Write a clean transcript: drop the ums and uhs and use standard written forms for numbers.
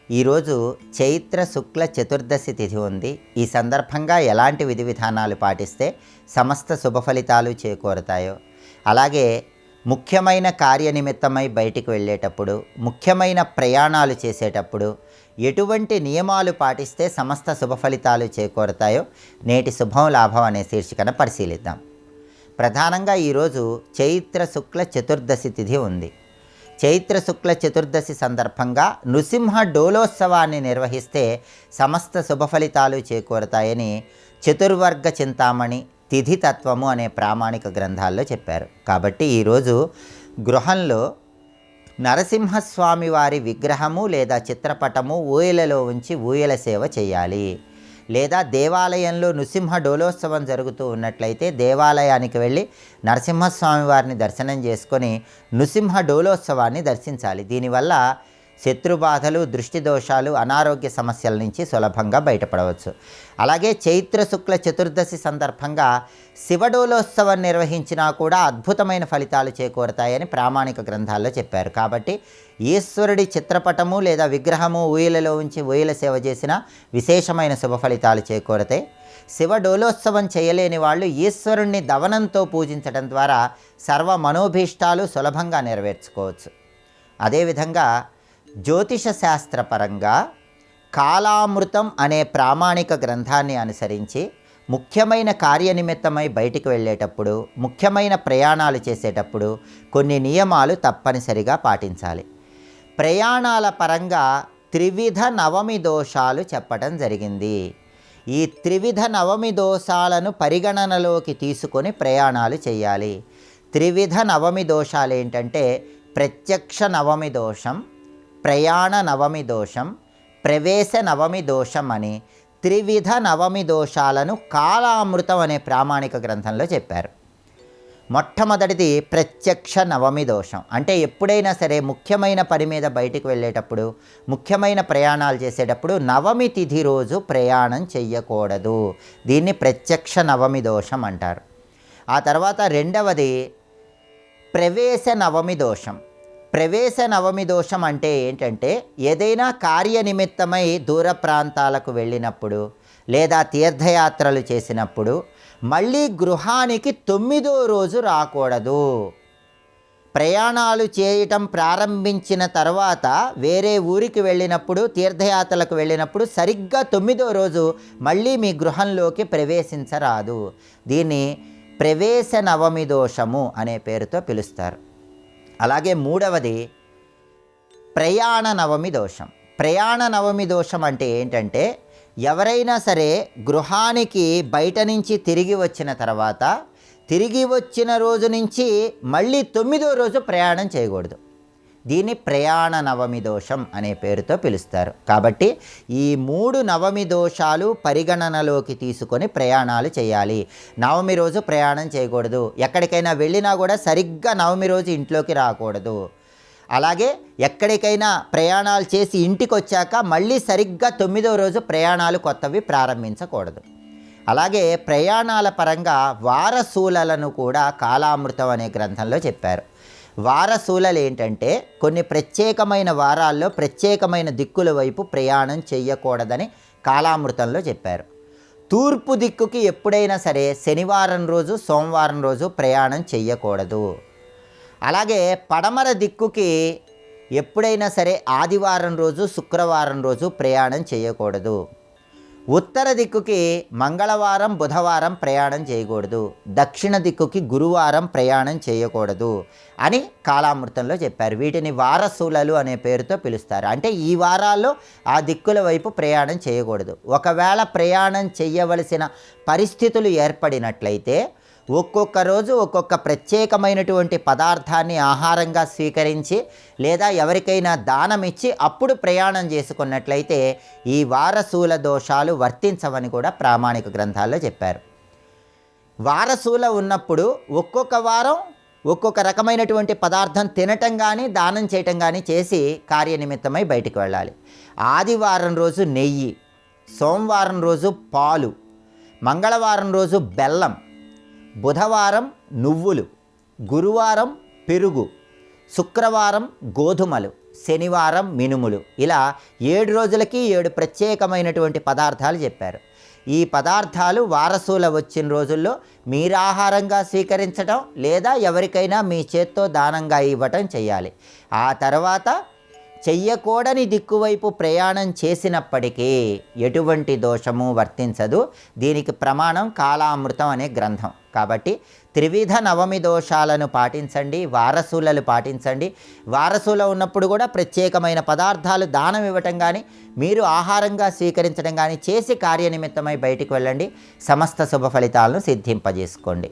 ఈరోజు చైత్ర శుక్ల చతుర్దశి తిథి ఉంది. ఈ సందర్భంగా ఎలాంటి విధి విధానాలు పాటిస్తే సమస్త శుభ ఫలితాలు చేకూరుతాయో, అలాగే ముఖ్యమైన కార్యనిమిత్తమై బయటికి వెళ్ళేటప్పుడు, ముఖ్యమైన ప్రయాణాలు చేసేటప్పుడు ఎటువంటి నియమాలు పాటిస్తే సమస్త శుభ ఫలితాలు చేకూరుతాయో నేటి శుభం లాభం అనే శీర్షికన పరిశీలిద్దాం. ప్రధానంగా ఈరోజు చైత్ర శుక్ల చతుర్దశి తిథి ఉంది. చైత్ర శుక్ల చతుర్దశి సందర్భంగా నృసింహ డోలోత్సవాన్ని నిర్వహిస్తే సమస్త శుభ ఫలితాలు చేకూరుతాయని చతుర్వర్గ చింతామణి తిథి తత్వము అనే ప్రామాణిక గ్రంథాల్లో చెప్పారు. కాబట్టి ఈరోజు గృహంలో నరసింహస్వామి వారి విగ్రహము లేదా చిత్రపటము ఊయలలో ఉంచి ఊయల సేవ చేయాలి. లేదా దేవాలయంలో నృసింహ డోలోత్సవం జరుగుతూ ఉన్నట్లయితే దేవాలయానికి వెళ్ళి నరసింహస్వామి వారిని దర్శనం చేసుకొని నృసింహ డోలోత్సవాన్ని దర్శించాలి. దీనివల్ల శత్రుబాధలు, దృష్టి దోషాలు, అనారోగ్య సమస్యల నుంచి సులభంగా బయటపడవచ్చు. అలాగే చైత్ర శుక్ల చతుర్దశి సందర్భంగా శివడోలోత్సవం నిర్వహించినా కూడా అద్భుతమైన ఫలితాలు చేకూరుతాయని ప్రామాణిక గ్రంథాల్లో చెప్పారు. కాబట్టి ఈశ్వరుడి చిత్రపటము లేదా విగ్రహము ఊయలలో ఉంచి ఊయల సేవ చేసిన విశేషమైన శుభ ఫలితాలు చేకూరుతాయి. శివ డోలోత్సవం చేయలేని వాళ్ళు ఈశ్వరుణ్ణి దవనంతో పూజించడం ద్వారా సర్వ మనోభీష్టాలు సులభంగా నెరవేర్చుకోవచ్చు. అదేవిధంగా జ్యోతిష శాస్త్రపరంగా కాలామృతం అనే ప్రామాణిక గ్రంథాన్ని అనుసరించి ముఖ్యమైన కార్యనిమిత్తమై బయటికి వెళ్ళేటప్పుడు, ముఖ్యమైన ప్రయాణాలు చేసేటప్పుడు కొన్ని నియమాలు తప్పనిసరిగా పాటించాలి. ప్రయాణాల పరంగా త్రివిధ నవమి దోషాలు చెప్పడం జరిగింది. ఈ త్రివిధ నవమి దోషాలను పరిగణనలోకి తీసుకొని ప్రయాణాలు చేయాలి. త్రివిధ నవమి దోషాలు ఏంటంటే ప్రత్యక్ష నవమి దోషం, ప్రయాణ నవమి దోషం, ప్రవేశ నవమి దోషం అని త్రివిధ నవమి దోషాలను కాలామృతం అనే ప్రామాణిక గ్రంథంలో చెప్పారు. మొట్టమొదటిది ప్రత్యక్ష నవమి దోషం. అంటే ఎప్పుడైనా సరే ముఖ్యమైన పని మీద బయటికి వెళ్ళేటప్పుడు, ముఖ్యమైన ప్రయాణాలు చేసేటప్పుడు నవమి తిథి రోజు ప్రయాణం చెయ్యకూడదు. దీన్ని ప్రత్యక్ష నవమి దోషం అంటారు. ఆ తర్వాత రెండవది ప్రవేశ నవమి దోషం. ప్రవేశ నవమి దోషం అంటే ఏంటంటే ఏదైనా కార్యనిమిత్తమై దూర ప్రాంతాలకు వెళ్ళినప్పుడు లేదా తీర్థయాత్రలు చేసినప్పుడు మళ్ళీ గృహానికి 9వ రోజు రాకూడదు. ప్రయాణాలు చేయటం ప్రారంభించిన తర్వాత వేరే ఊరికి వెళ్ళినప్పుడు, తీర్థయాత్రలకు వెళ్ళినప్పుడు సరిగ్గా 9వ రోజు మళ్ళీ మీ గృహంలోకి ప్రవేశించరాదు. దీన్ని ప్రవేశ నవమి దోషము అనే పేరుతో పిలుస్తారు. అలాగే మూడవది ప్రయాణ నవమి దోషం. ప్రయాణ నవమి దోషం అంటే ఏంటంటే ఎవరైనా సరే గృహానికి బయట నుంచి తిరిగి వచ్చిన తర్వాత తిరిగి వచ్చిన రోజు నుంచి మళ్ళీ 9వ రోజు ప్రయాణం చేయకూడదు. దీన్ని ప్రయాణ నవమి దోషం అనే పేరుతో పిలుస్తారు. కాబట్టి ఈ 3 నవమి దోషాలు పరిగణనలోకి తీసుకొని ప్రయాణాలు చేయాలి. నవమి రోజు ప్రయాణం చేయకూడదు. ఎక్కడికైనా వెళ్ళినా కూడా సరిగ్గా నవమి రోజు ఇంట్లోకి రాకూడదు. అలాగే ఎక్కడికైనా ప్రయాణాలు చేసి ఇంటికి వచ్చాక మళ్ళీ సరిగ్గా 9వ రోజు ప్రయాణాలు కొత్తవి ప్రారంభించకూడదు. అలాగే ప్రయాణాల పరంగా వారశూలలను కూడా కాలామృతం అనే గ్రంథంలో చెప్పారు. వారశూలలు ఏంటంటే కొన్ని ప్రత్యేకమైన వారాల్లో ప్రత్యేకమైన దిక్కుల వైపు ప్రయాణం చెయ్యకూడదని కాలామృతంలో చెప్పారు. తూర్పు దిక్కుకి ఎప్పుడైనా సరే శనివారం రోజు, సోమవారం రోజు ప్రయాణం చెయ్యకూడదు. అలాగే పడమర దిక్కుకి ఎప్పుడైనా సరే ఆదివారం రోజు, శుక్రవారం రోజు ప్రయాణం చేయకూడదు. ఉత్తర దిక్కుకి మంగళవారం, బుధవారం ప్రయాణం చేయకూడదు. దక్షిణ దిక్కుకి గురువారం ప్రయాణం చేయకూడదు అని కాలామృతంలో చెప్పారు. వీటిని వారశూలలు అనే పేరుతో పిలుస్తారు. అంటే ఈ వారాల్లో ఆ దిక్కుల వైపు ప్రయాణం చేయకూడదు. ఒకవేళ ప్రయాణం చేయవలసిన పరిస్థితులు ఏర్పడినట్లయితే ఒక్కొక్క రోజు ఒక్కొక్క ప్రత్యేకమైనటువంటి పదార్థాన్ని ఆహారంగా స్వీకరించి లేదా ఎవరికైనా దానం ఇచ్చి అప్పుడు ప్రయాణం చేసుకున్నట్లయితే ఈ వారశూల దోషాలు వర్తించవని కూడా ప్రామాణిక గ్రంథాల్లో చెప్పారు. వారశూల ఉన్నప్పుడు ఒక్కొక్క వారం ఒక్కొక్క రకమైనటువంటి పదార్థం తినటం కానీ దానం చేయటం కానీ చేసి కార్యనిమిత్తమై బయటికి వెళ్ళాలి. ఆదివారం రోజు నెయ్యి, సోమవారం రోజు పాలు, మంగళవారం రోజు బెల్లం, బుధవారం నువ్వులు, గురువారం పెరుగు, శుక్రవారం గోధుమలు, శనివారం మినుములు. ఇలా 7 రోజులకి 7 ప్రత్యేకమైనటువంటి పదార్థాలు చెప్పారు. ఈ పదార్థాలు వారసుల వచ్చిన రోజుల్లో మీరు ఆహారంగా స్వీకరించడం లేదా ఎవరికైనా మీ చేత్తో దానంగా ఇవ్వటం చేయాలి. ఆ తర్వాత చెయ్యకూడని దిక్కువైపు ప్రయాణం చేసినప్పటికీ ఎటువంటి దోషము వర్తించదు. దీనికి ప్రమాణం కాలామృతం అనే గ్రంథం. కాబట్టి త్రివిధ నవమి దోషాలను పాటించండి, వారసులను పాటించండి. వారసులో ఉన్నప్పుడు కూడా ప్రత్యేకమైన పదార్థాలు దానం ఇవ్వటం కానీ మీరు ఆహారంగా స్వీకరించడం కానీ చేసి కార్యనిమిత్తమై బయటికి వెళ్ళండి. సమస్త శుభ ఫలితాలను సిద్ధింపజేసుకోండి.